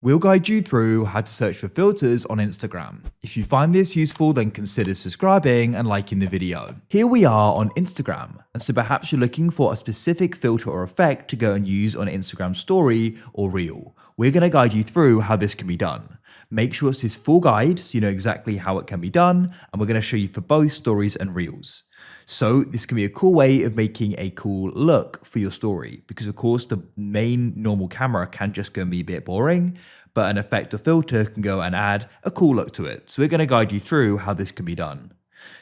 We'll guide you through how to search for filters on Instagram. If you find this useful, then consider subscribing and liking the video. Here we are on Instagram, and so perhaps you're looking for a specific filter or effect to go and use on Instagram story or reel. We're going to guide you through how this can be done. Make sure it's this full guide so you know exactly how it can be done, and we're going to show you for both stories and reels. So this can be a cool way of making a cool look for your story, because of course the main normal camera can just go and be a bit boring, but an effect or filter can go and add a cool look to it. So we're going to guide you through how this can be done.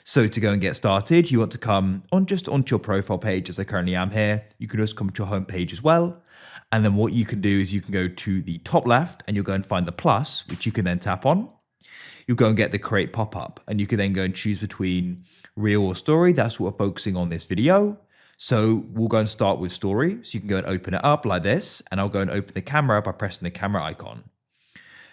So to go and get started, you want to come onto your profile page, as I currently am here. You can just come to your home page as well. And then what you can do is you can go to the top left and you'll go and find the plus, which you can then tap on. You'll go and get the create pop-up, and you can then go and choose between reel or story. That's what we're focusing on this video. So we'll go and start with story. So you can go and open it up like this, and I'll go and open the camera by pressing the camera icon.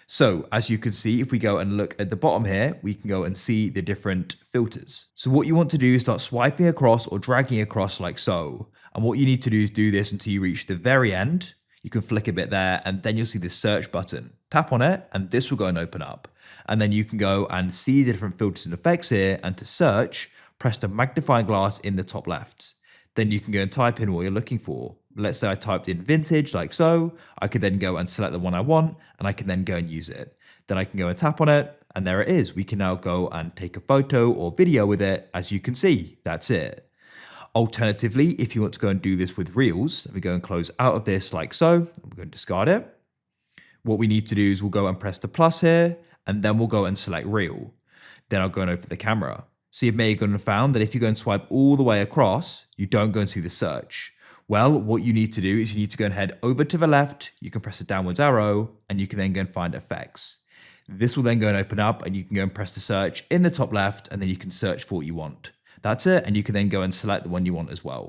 So as you can see, if we go and look at the bottom here, we can go and see the different filters. So what you want to do is start swiping across or dragging across like so. And what you need to do is do this until you reach the very end. You can flick a bit there, and then you'll see the search button. Tap on it, and this will go and open up. And then you can go and see the different filters and effects here. And to search, press the magnifying glass in the top left. Then you can go and type in what you're looking for. Let's say I typed in vintage like so. I could then go and select the one I want, and I can then go and use it. Then I can go and tap on it, and there it is. We can now go and take a photo or video with it. As you can see, that's it. Alternatively, if you want to go and do this with reels, let me go and close out of this like so. We're going to discard it. What we need to do is we'll go and press the plus here, and then we'll go and select reel. Then I'll go and open the camera. So you may have gone and found that if you go and swipe all the way across, you don't go and see the search. Well, what you need to do is you need to go and head over to the left. You can press the downwards arrow, and you can then go and find effects. This will then go and open up, and you can go and press the search in the top left, and then you can search for what you want. That's it, and you can then go and select the one you want as well.